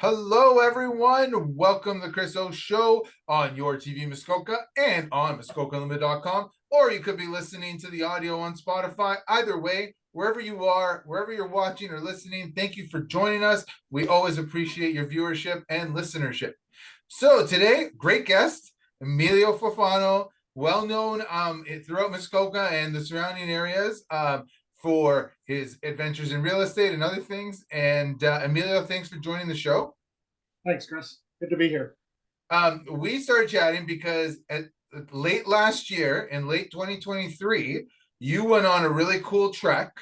Hello, everyone. Welcome to the Chris O Show on your TV Muskoka and on MuskokaLimited.com. Or you could be listening to the audio on Spotify. Either way, wherever you are, wherever you're watching or listening, thank you for joining us. We always appreciate your viewership and listenership. So today, great guest, Emilio Foffano, well known throughout Muskoka and the surrounding areas. For his adventures in real estate and other things. And Emilio, thanks for joining the show. Thanks, Chris. Good to be here. We started chatting because late last year, in late 2023, you went on a really cool trek.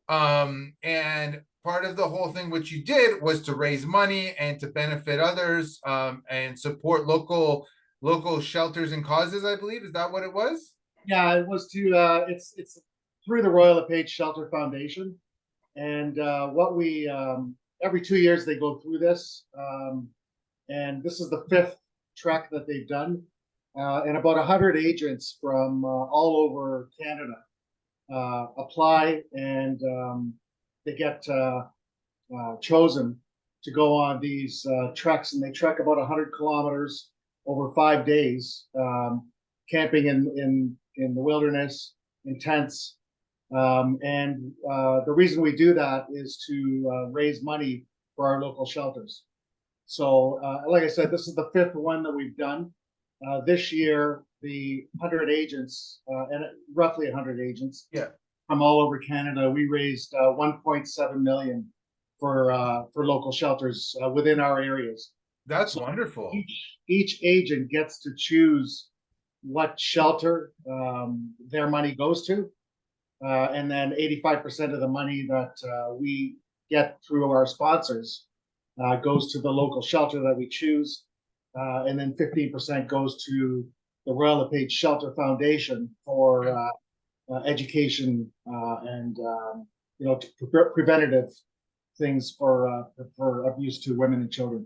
And part of the whole thing, what you did was to raise money and to benefit others and support local shelters and causes, I believe. Is that what it was? Yeah, it was it's through the Royal LePage Shelter Foundation, and what we every 2 years they go through this, and this is the fifth trek that they've done, and about 100 agents from all over Canada apply, and they get chosen to go on these treks, and they trek about 100 kilometers over 5 days, camping in the wilderness, in tents. And the reason we do that is to raise money for our local shelters. So, like I said, this is the fifth one that we've done. This year, the 100 agents, and roughly 100 agents, Yeah, from all over Canada, we raised 1.7 million for local shelters within our areas. that's So wonderful. each agent gets to choose what shelter their money goes to, and then 85% of the money that we get through our sponsors goes to the local shelter that we choose, and then 15% goes to the Royal LePage Shelter Foundation for education and preventative things for abuse to women and children.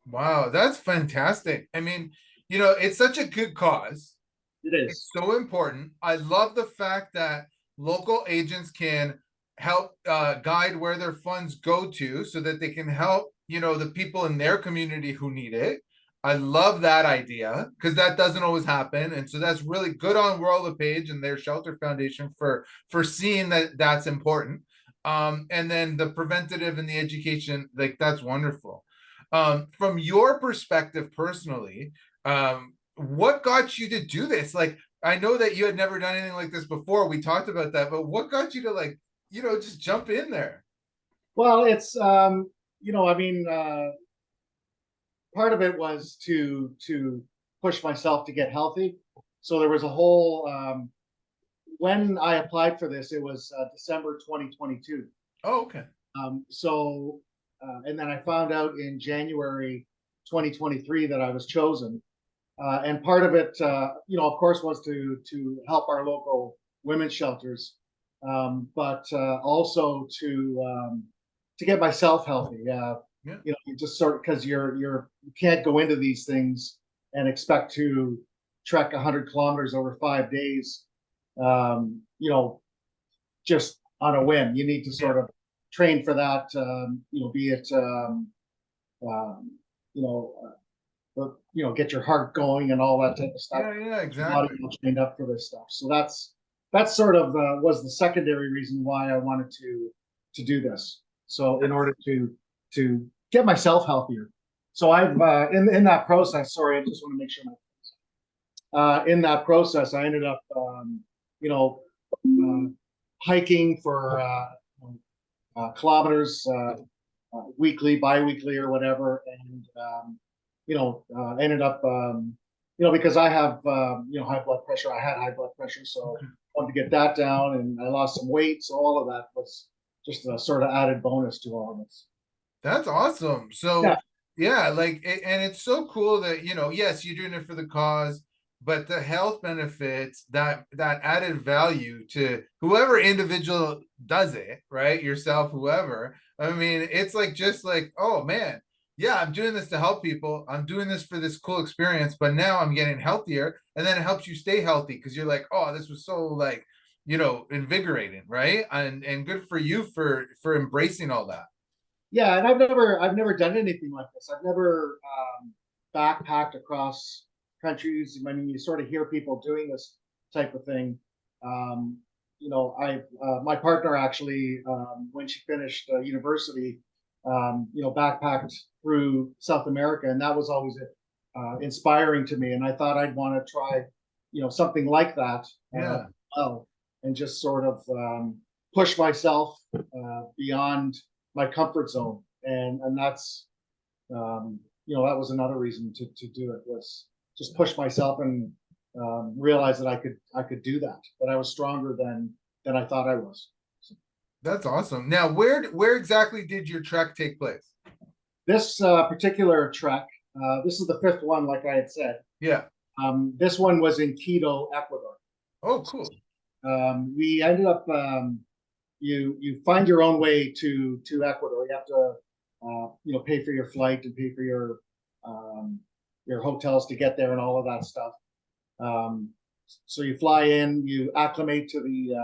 Wow, that's fantastic. I mean, it's such a good cause. It It's is. so important. I love the fact that local agents can help guide where their funds go to so that they can help, the people in their community who need it. I love that idea because that doesn't always happen. And so that's really good on Royal LePage and their shelter foundation for seeing that that's important. And then the preventative and the education, like that's wonderful. From your perspective personally, what got you to do this? Like, I know that you had never done anything like this before. We talked about that, but what got you to just jump in there? Well, it's I mean, part of it was to push myself to get healthy. So there was a whole when I applied for this, it was December 2022. Oh, okay. And then I found out in January 2023 that I was chosen. And part of it, of course, was to help our local women's shelters, but also to get myself healthy. Yeah. You just sort of, because you can't go into these things and expect to trek 100 kilometers over 5 days, just on a whim. You need to sort of train for that. Be it you know get your heart going and all that type of stuff. Yeah, Your body exactly. all trained up for this stuff. So that's sort of was the secondary reason why I wanted to do this. So in order to get myself healthier. So I've in that process. Sorry, I just want to make sure in that process I ended up you know uh, hiking for kilometers weekly, bi-weekly, or whatever, and ended up, because I have, high blood pressure. I had high blood pressure, so Okay. I wanted to get that down, and I lost some weight. So all of that was just a sort of added bonus to all of this. That's awesome. Yeah, So yeah, and it's so cool that, yes, you're doing it for the cause, but the health benefits, that added value to whoever individual does it, right? Yourself, whoever. I mean, it's like just like, oh man, yeah, I'm doing this to help people. I'm doing this for this cool experience, but now I'm getting healthier, and then it helps you stay healthy because you're like, oh, this was so like, invigorating, right? And good for you for embracing all that. Yeah, and I've never done anything like this. I've never backpacked across countries. I mean, you sort of hear people doing this type of thing. Um, I my partner actually, when she finished university, backpacked through South America, and that was always inspiring to me. And I thought I'd want to try, something like that. Yeah. Well, and just sort of push myself beyond my comfort zone, and that's that was another reason to do it, was just push myself and realize that I could do that I was stronger than I thought I was. So That's awesome. Now, where exactly did your trek take place? this particular trek, this is the fifth one, like I had said. Yeah. This one was in Quito, Ecuador. Oh, cool. We ended up you find your own way to Ecuador. You have to pay for your flight and pay for your hotels to get there and all of that stuff. Um, so you fly in, you acclimate to the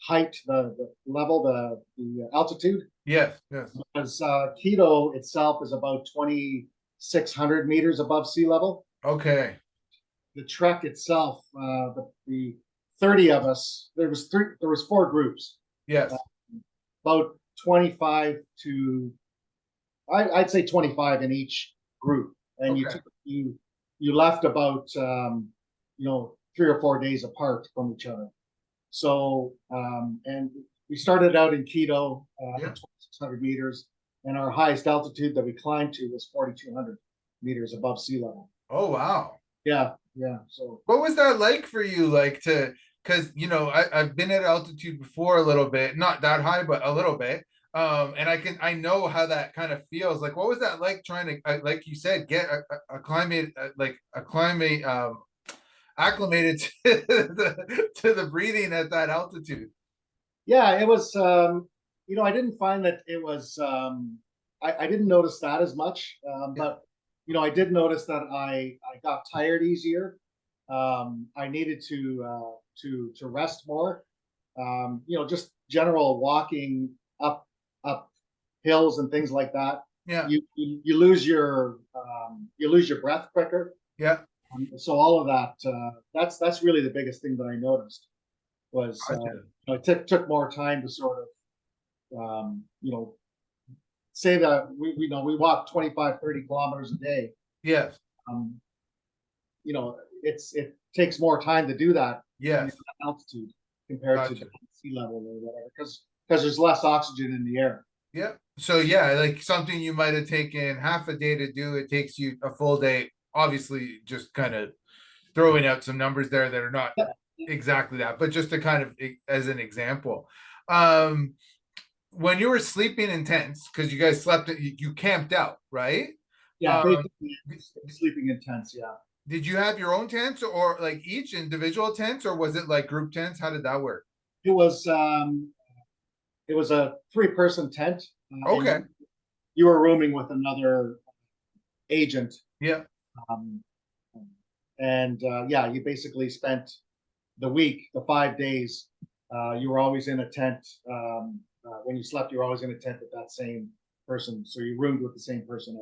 height, the level, the altitude. Yes, yes. Because Quito itself is about 2,600 meters above sea level. Okay. The trek itself, the 30 of us, there was four groups, Yes. about 25 to I'd say 25 in each group, and Okay. you left about 3 or 4 days apart from each other. So and we started out in Quito Yeah. at 2,600 meters, and our highest altitude that we climbed to was 4,200 meters above sea level. Oh, wow. Yeah, yeah. So What was that like for you? Like to, because I've been at altitude before a little bit, not that high, but a little bit. And I know how that kind of feels. Like, what was that like trying to, like you said, get a climate, like a climate, acclimated to the breathing at that altitude? yeah, it was. I didn't find that it was. I didn't notice that as much, Yeah. but I did notice that I got tired easier. I needed to rest more. Just general walking up hills and things like that. Yeah. You lose your breath quicker. Yeah. So all of that. That's really the biggest thing that I noticed was Gotcha. it took more time to sort of say that we walk 25, 30 kilometers a day. Yes. um, it takes more time to do that when you're Yes. at altitude compared to Gotcha. sea level or whatever, because there's less oxygen in the air. Yeah. So yeah, like something you might have taken half a day to do, it takes you a full day. Obviously, just kind of throwing out some numbers there that are not exactly that, but just to kind of as an example. Um, when you were sleeping in tents, because you guys slept, you camped out, right? Yeah, Um, basically sleeping in tents. Yeah, did you have your own tents or like each individual tents, or was it like group tents? How did that work? it was um, it was a 3-person tent, and Okay. you were rooming with another agent. Yeah. Um, and yeah, you basically spent the week, the 5 days. You were always in a tent. When you slept, you were always in a tent with that same person. So you roomed with the same person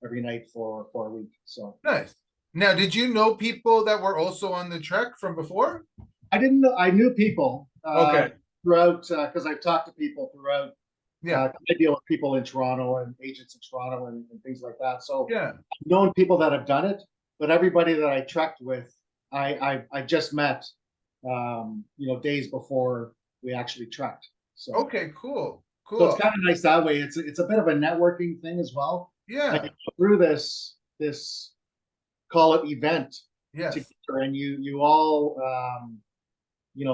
every night for a week. So Nice. Now, did you know people that were also on the trek from before? I didn't know. I knew people Okay. throughout, because I've talked to people throughout. Yeah. I deal with people in Toronto and agents in Toronto and things like that. So Yeah. I've known people that have done it, but everybody that I trekked with, I just met, days before we actually trekked. So Okay. Cool. so it's Cool. kind of nice that way. It's a bit of a networking thing as well. And Yeah. you go through this call it event Yes. together, and you all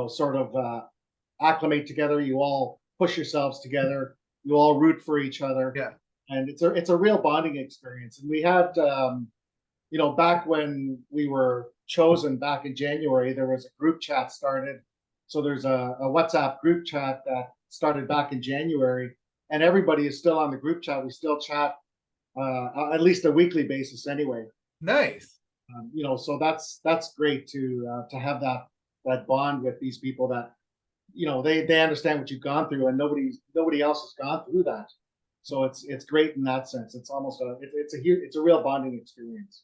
sort of acclimate together. You all push yourselves together. You all root for each other, Yeah. and it's a real bonding experience. And we had back when we were chosen back in January, there was a group chat started. So there's a WhatsApp group chat that started back in January, and everybody is still on the group chat. We still chat at least a weekly basis anyway. Nice. So that's great to have that bond with these people that they understand what you've gone through, and nobody else has gone through that. So it's great in that sense. It's almost it's a real bonding experience.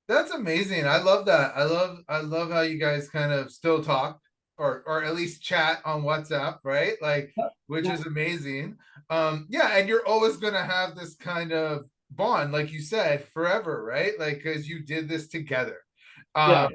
That's amazing. I love that. I love how you guys kind of still talk or at least chat on WhatsApp, right? Like, which Yeah, is amazing. Yeah, and you're always gonna have this kind of bond, like you said, forever, right? Like, because you did this together. yeah, Um,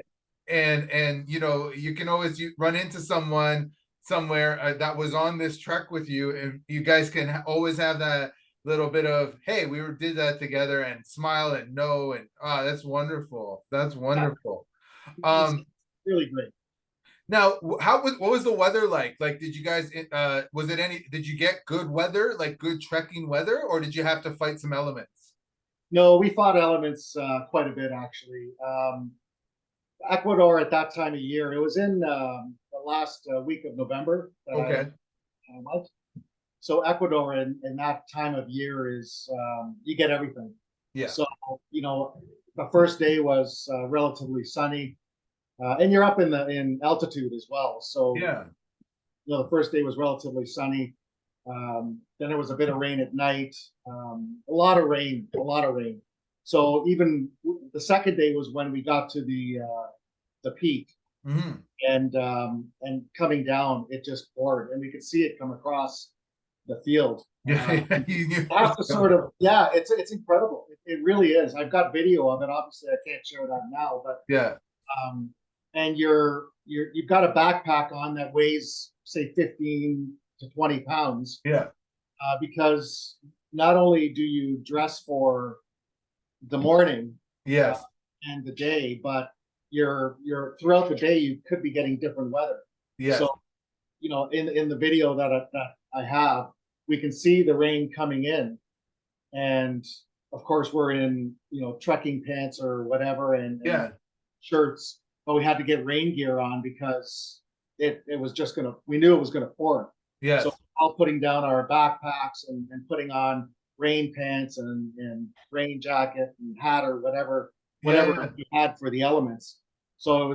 and you can always run into someone somewhere that was on this trek with you, and you guys can always have that little bit of, hey, did that together, and smile and know, and that's wonderful, that's yeah. wonderful. It's um really great. Now, what was the weather like? Did you guys did you get good weather, like good trekking weather, or did you have to fight some elements? No, we fought elements quite a bit actually. Ecuador at that time of year, it was in the last week of November that Okay. I went. So Ecuador in that time of year is you get everything. Yeah. So the first day was relatively sunny, and you're up in altitude as well. So Yeah. the first day was relatively sunny. Then there was a bit of rain at night, a lot of rain, a lot of rain. So even the second day was when we got to the peak, Hmm. and coming down, it just poured, and we could see it come across the field. Yeah. Yeah, you knew it I have was to coming. sort of, yeah, it's incredible. It really is. I've got video of it. Obviously, I can't share that now, but Yeah. um, and you've got a backpack on that weighs say 15 to 20 pounds, Yeah. because not only do you dress for the morning uh, Yes. and the day, but you're throughout the day you could be getting different weather. So Yes. in the video that I have, we can see the rain coming in, and of course we're in trekking pants or whatever, and Yeah. shirts, but we had to get rain gear on because it was just gonna we knew it was gonna pour. So Yes. all putting down our backpacks and putting on rain pants and rain jacket and hat or Yeah. whatever Yeah. we had for the elements. So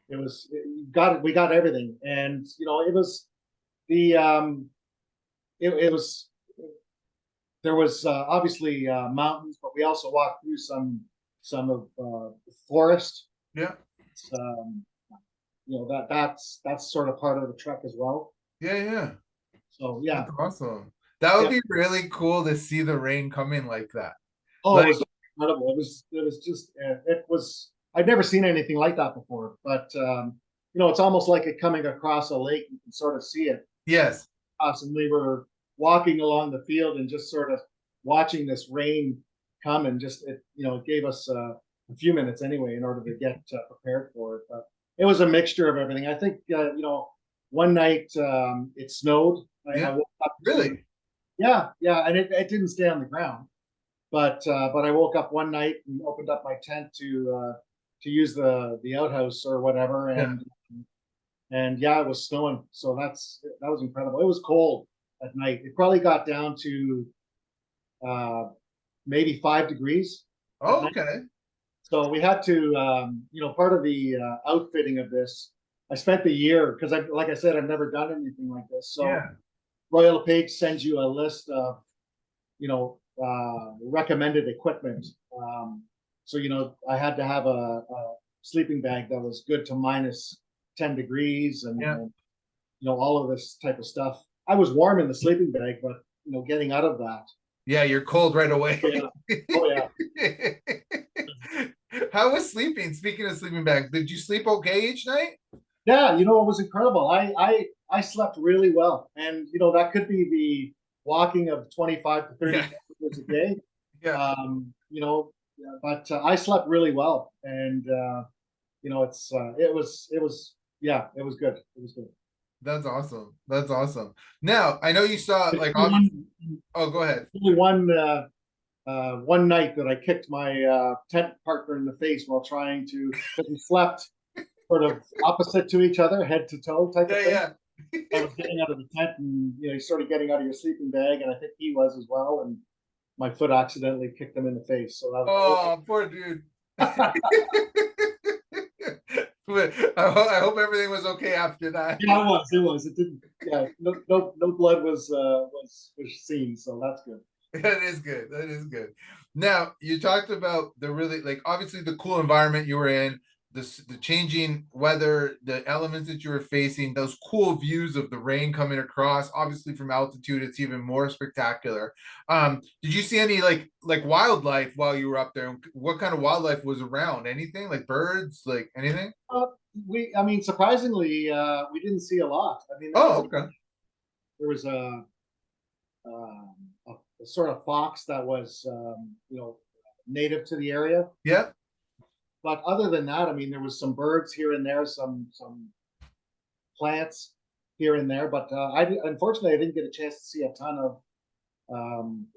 we got everything, and it was the it was there was obviously mountains, but we also walked through some of the forest. Yeah. Um, that's sort of part of the trek as well. Yeah. Yeah. So yeah, That's awesome. That would yeah. be really cool to see the rain coming like that. Oh, it Like, was incredible. It was just it was. I'd never seen anything like that before. But it's almost like it coming across a lake. You can sort of see it. yes. And we were walking along the field and just sort of watching this rain come, and just it gave us a few minutes anyway in order to get prepared for it. But it was a mixture of everything. I think one night it snowed. I Yeah. woke up to Really? Yeah, yeah, and it didn't stay on the ground. But I woke up one night and opened up my tent to use the outhouse or whatever, Yeah. and yeah, it was snowing. So that was incredible. It was cold at night. It probably got down to uh, maybe 5 degrees at Oh, night. okay. So we had to, part of the outfitting of this. I spent the year because like I said, I've never done anything like this. So Yeah. Royal LePage sends you a list of recommended equipment. So I had to have a sleeping bag that was good to minus 10 degrees, Yeah. and all of this type of stuff. I was warm in the sleeping bag, but getting out of that. Yeah, you're cold right away. Oh yeah, oh yeah, How was sleeping? Speaking of sleeping bags, did you sleep okay each night? yeah. It was incredible. I slept really well, and that could be the walking of 25 to 30 Yeah. kilometers a day. Yeah. But I slept really well, and it was yeah, it was good. It was good. That's awesome. That's awesome. Now, I know you saw There's like only obviously. one, Oh, go ahead. only one night that I kicked my tent partner in the face while trying to, because we slept sort of opposite to each other, head to toe type of thing. Yeah, yeah. I was getting out of the tent, and you sort of getting out of your sleeping bag, and I think he was as well, and my foot accidentally kicked him in the face. So that was Oh, poor dude. But I hope everything was okay after that. Yeah, it was. It didn't. Yeah, no blood was seen, so that's good. That is good. That is good. Now, you talked about the really, like, obviously the cool environment you were in, the changing weather, the elements that you were facing, those cool views of the rain coming across. Obviously, from altitude, it's even more spectacular. Did you see any like wildlife while you were up there? What kind of wildlife was around? Anything like birds, like anything? I mean, surprisingly, we didn't see a lot. I mean, Oh, okay. there was a sort of fox that was, native to the area. Yeah. But other than that, I mean, there was some birds here and there, some plants here and there. But unfortunately, I didn't get a chance to see a ton of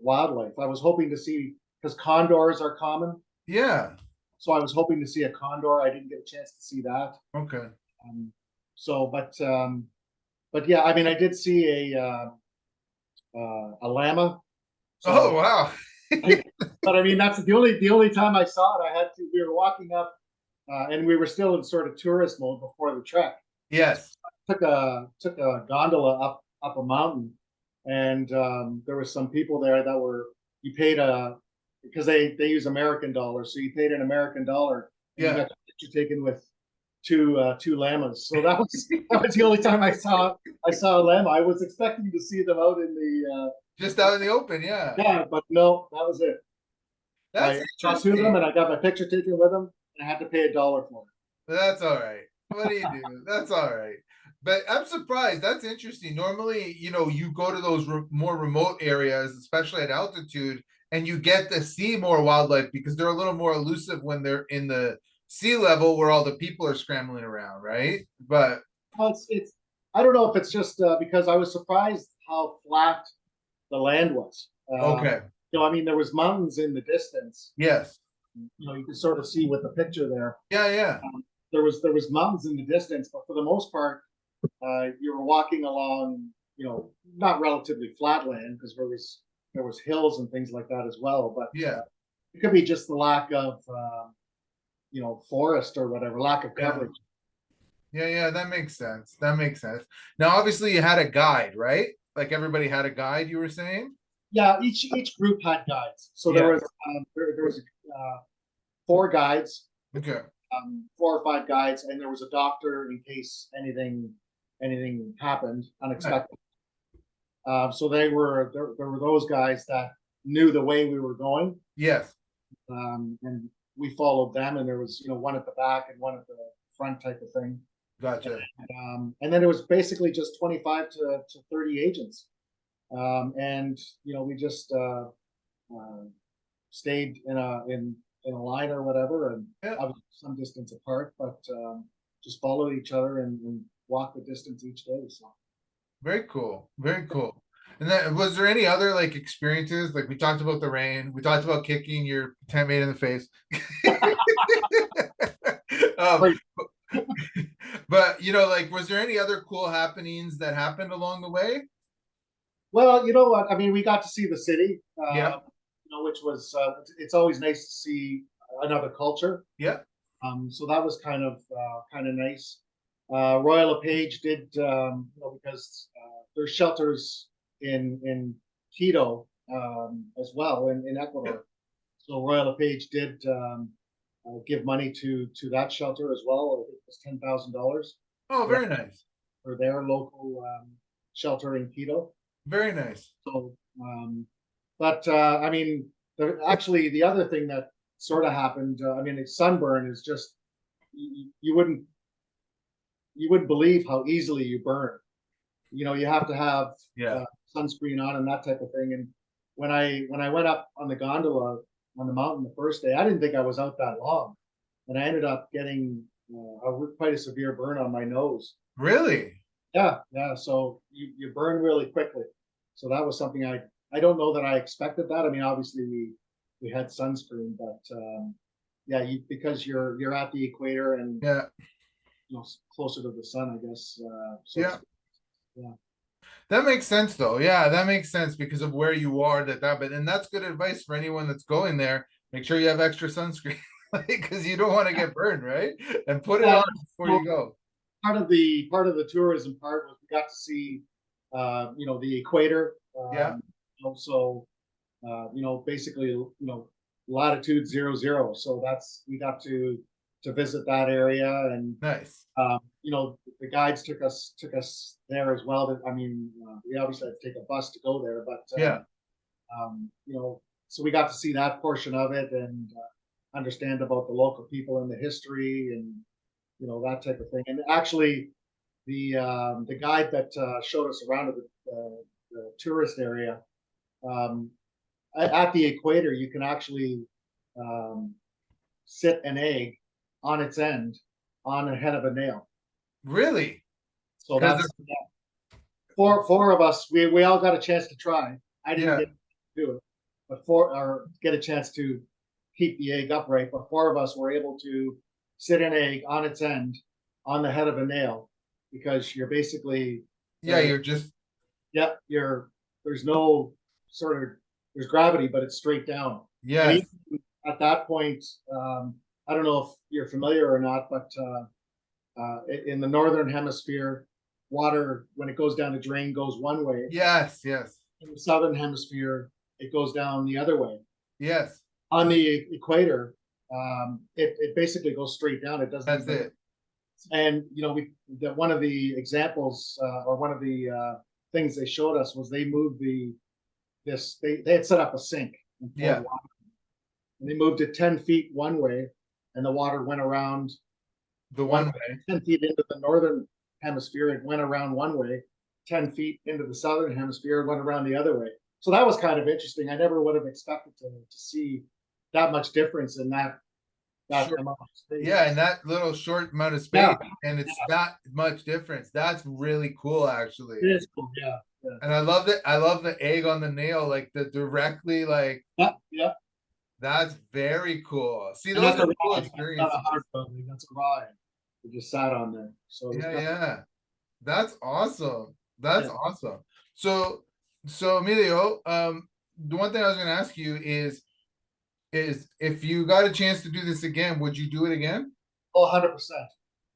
wildlife. I was hoping to see, because condors are common, Yeah. so I was hoping to see a condor. I didn't get a chance to see that. Okay. Um, so, but yeah, I mean, I did see a llama. Oh, So, wow. I, but I mean, that's the only time I saw it. I had to. We were walking up, and we were still in sort of tourist mode before the trek. Yes. Took a gondola up a mountain, and there was some people there that were, you paid a, because they use American dollars, so you paid an American dollar and you Yeah. got a picture taken with two llamas. So that was the only time I saw a llama. I was expecting to see them out in the Just out in the open. Yeah. yeah, but no, that was it. That's I saw two of them interesting. and I got my picture taken with them, and I had to pay $1 for it. That's all right. What do you do? That's all right. But I'm surprised. That's interesting. Normally, you go to those more remote areas, especially at altitude, and you get to see more wildlife because they're a little more elusive when they're in the sea level where all the people are scrambling around, right? But Well, it's I don't know if it's just because I was surprised how flat the land was. okay. I mean, there was mountains in the distance. Yes. You can sort of see with the picture there. Yeah, yeah. There was mountains in the distance, but for the most part, you were walking along, not relatively flat land, because there was hills and things like that as well. But Yeah. it could be just the lack of forest or whatever, lack of Yeah. coverage. Yeah, yeah, that makes sense. That makes sense. Now, obviously, you had a guide, right? Like everybody had a guide, you were saying? Yeah, each group had guides. So there Yeah. was there was 4 guides, Okay. 4 or 5 guides, and there was a doctor in case anything happened Right. unexpected. So there were those guys that knew the way we were going, Yes. and we followed them. And there was one at the back and one at the front type of thing. Gotcha. And then it was basically just 25 to 30 agents, and we just stayed in a line or whatever, and Yeah. obviously some distance apart, but just followed each other and walked the distance each day. So Very cool. Very cool. And then was there any other like experiences? Like we talked about the rain, we talked about kicking your tent mate in the face. um, right. but like was there any other cool happenings that happened along the way? Well, you know what? I mean, we got to see the city, Yeah. which was it's always nice to see another culture. Yeah. So that was kind of nice. Royal LePage did, because there's shelters in Quito, as well, in Yeah. Ecuador. So Royal LePage did, give money to that shelter as well. It was $10,000 Oh, for very nice. their local shelter in Quito. Very nice. So, but I mean, actually, the other thing that sort of happened, I mean, sunburn is just, you wouldn't believe how easily you burn. You have to have Yeah. uh, sunscreen on and that type of thing. And when I went up on the gondola on the mountain the first day, I didn't think I was out that long, and I ended up getting quite a severe burn on my nose. Really? Yeah, yeah. So you burn really quickly. So that was something I don't know that I expected that. I mean, obviously we had sunscreen, but yeah, because you're at the equator and Yeah. closer to the sun, I guess. So Yeah. yeah. That makes sense though. Yeah, that makes sense because of where you are but and that's good advice for anyone that's going there. Make sure you have extra sunscreen. because you don't want to get burned, right? And put it Yeah, on before so you go. part of the tourism part was we got to see, the equator. Yeah, So basically, latitude 00. So we got to visit that area, and nice. the guides took us there as well. I mean, we obviously had to take a bus to go there, but Yeah, so we got to see that portion of it and understand about the local people and the history and that type of thing. And actually, the guide that showed us around the tourist area, um, at the equator, you can actually um, sit an egg on its end on the head of a nail. really? So Because that's four of us. We all got a chance to try. I didn't yeah, get to do it, but four or get a chance to keep the egg upright. But four of us were able to sit an egg on its end on the head of a nail because you're basically yeah, there. you're just Yeah, there's no sort of there's gravity, but it's straight down. And yes, even at that point, I don't know if you're familiar or not, but in the northern hemisphere, water when it goes down the drain goes one way. yes, yes, In the southern hemisphere, it goes down the other way. yes. On the equator, it basically goes straight down. It doesn't That's even. it. And one of the examples or one of the things they showed us was they moved they had set up a sink and poured Yeah, water. And they moved it 10 feet one way, and the water went around the one one way. way. 10 feet into the northern hemisphere, it went around one way. 10 feet into the southern hemisphere, it went around the other way. So that was kind of interesting. I never would have expected to see that much difference in that Short, amount of yeah, space. in that little short amount of Yeah, space, and it's that much difference. That's really cool, actually. it is cool. Yeah, yeah, And I love that. I love the egg on the nail, like the directly, like yeah, yeah. that's very cool. See, And those that's are a cool ride. That's not a experiences. hard building. That's a ride. We just sat on there. So it was Yeah, kind yeah. That's awesome. That's of, awesome. So, so Emilio, the one thing I was going to ask you is if you got a chance to do this again, would you do it again? oh, 100%.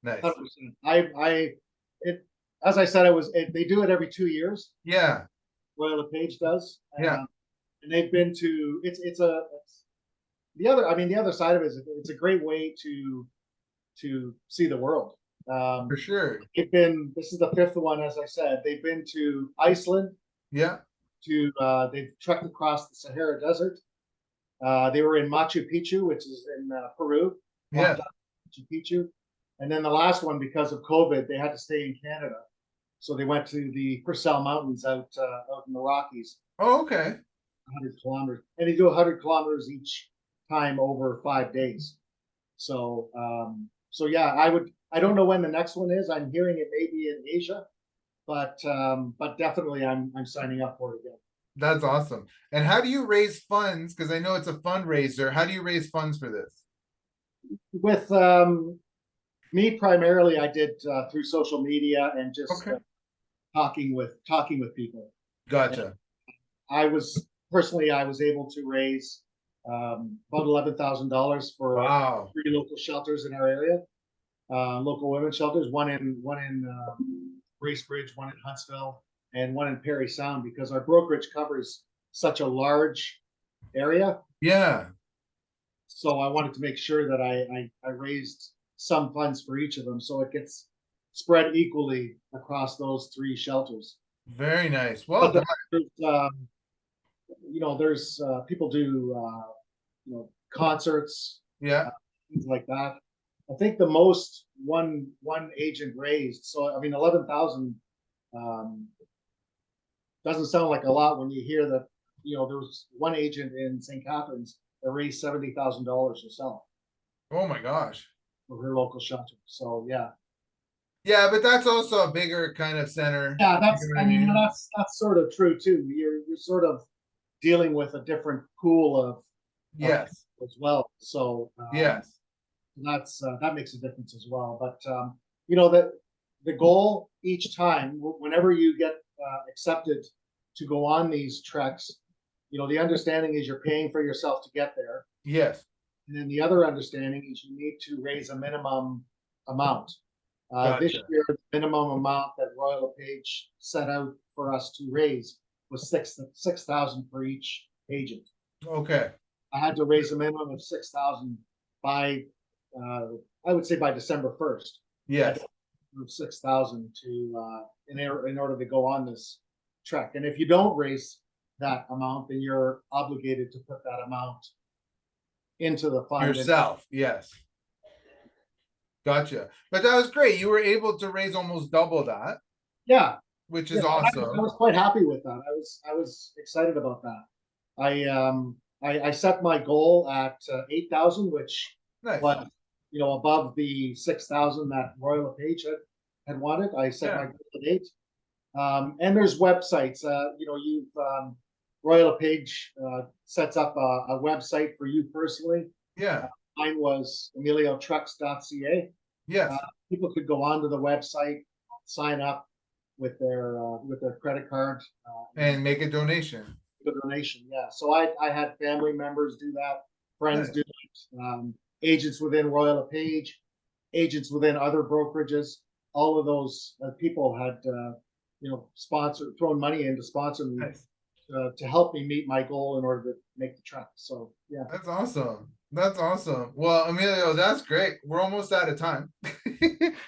Nice. 100%. It, as I said, they do it every 2 years. Yeah, Royal LePage does. yeah, And they've been to, the other side of it is it's a great way to see the world. for Um, sure. this is the fifth one, as I said. They've been to Iceland, Yeah, they've trekked across the Sahara Desert. They were in Machu Picchu, which is in Peru, yeah. walked up Machu Picchu. And then the last one, because of COVID, they had to stay in Canada. So they went to the Purcell Mountains out in the Rockies, Oh, okay. 100 kilometers. And they do 100 kilometers each time over 5 days. So yeah, I don't know when the next one is. I'm hearing it may be in Asia, but definitely I'm signing up for it again. That's awesome. And how do you raise funds? Because I know it's a fundraiser. How do you raise funds for this? With me primarily, I did through social media and just Okay. talking with people. And Gotcha. I was able to raise about $11,000 for Wow. 3 local shelters in our area, local women's shelters. One in Bracebridge, one in Huntsville, and one in Perry Sound because our brokerage covers such a large area. Yeah. So I wanted to make sure that I raised some funds for each of them, so it gets spread equally across those 3 shelters. Very nice. Well But done. there's people do concerts, Yeah. things like that. I think the most one agent raised. So I mean, 11,000 um, doesn't sound like a lot when you hear that. There was one agent in St. Catharines that raised $70,000 herself Oh my gosh. for her local shelter. So yeah, Yeah, but that's also a bigger kind of center. yeah, You know that's what I I mean mean? that's sort of true too. You're sort of dealing with a different pool of Yes. people as well. So Yes. that makes a difference as well. But the goal each time, whenever you get accepted to go on these treks, the understanding is you're paying for yourself to get there. Yes. And then the other understanding is you need to raise a minimum amount. This Gotcha. year, the minimum amount that Royal LePage set out for us to raise was 6,000 for each agent. Okay. I had to raise a minimum of 6,000 by, I would say by December 1st. Yes. 6,000 to in order to go on this trek. And if you don't raise that amount, then you're obligated to put that amount into the fund. Yourself. Yes. Gotcha. But that was great. You were able to raise almost double that, Yeah, which yeah, is I awesome. was quite happy with that. I was excited about that. I set my goal at 8,000, which Nice. was above the 6,000 that Royal LePage had wanted. I set my Yeah. goal at 8. And there's websites. Royal LePage sets up a website for you personally. Yeah. Mine was emiliotrucks.ca. Yes. People could go onto the website, sign up with their credit card, And make a donation. the donation. Yeah, so I had family members do that, friends Nice. do it, agents within Royal LePage, agents within other brokerages. All of those people had sponsored, thrown money in to sponsor me, Nice. to help me meet my goal in order to make the trek. So yeah. That's awesome. That's awesome. Well, Emilio, that's great. We're almost out of time.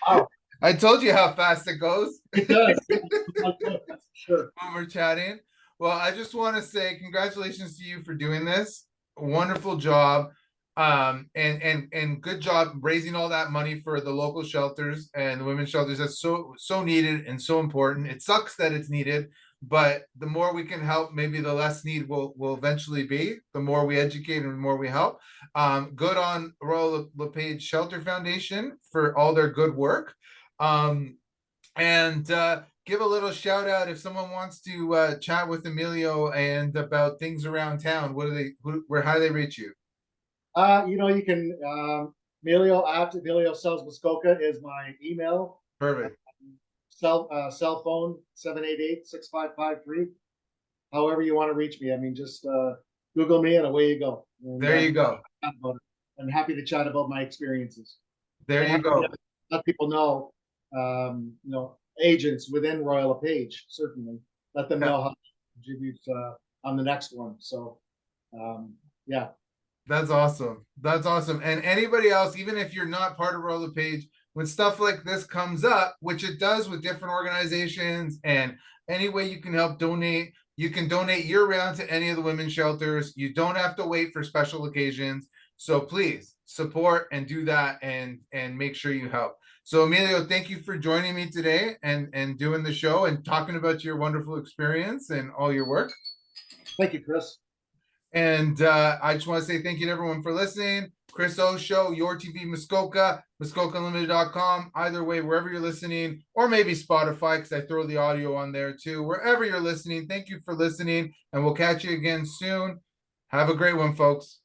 Wow, I told you how fast it goes it does. That's sure. when we're chatting. Well, I just want to say congratulations to you for doing this. Wonderful job. And good job raising all that money for the local shelters and the women's shelters. That's so needed and so important. It sucks that it's needed, but the more we can help, maybe the less need will eventually be. The more we educate and the more we help. Good on Royal LePage Shelter Foundation for all their good work. And give a little shout out if someone wants to chat with Emilio and about things around town. How do they reach you? You can Emilio at Emilio Sells Muskoka is my email. Perfect. Cell phone 788-6553. However you want to reach me. I mean, just Google me and away you go. And There you go. I'm happy to chat about my experiences. There And you happy to go. let people know, agents within Royal LePage, certainly let them Yeah. know how to contribute on the next one. So, yeah. That's awesome. That's awesome. And anybody else, even if you're not part of Royal LePage, when stuff like this comes up, which it does with different organizations, and any way you can help donate, you can donate year round to any of the women's shelters. You don't have to wait for special occasions. So please support and do that and make sure you help. So Emilio, thank you for joining me today and doing the show and talking about your wonderful experience and all your work. Thank you, Chris. And I just want to say thank you to everyone for listening. Chris O Show, Your TV Muskoka, MuskokaUnlimited.com. Either way, wherever you're listening, or maybe Spotify, because I throw the audio on there too. Wherever you're listening, thank you for listening, and we'll catch you again soon. Have a great one, folks.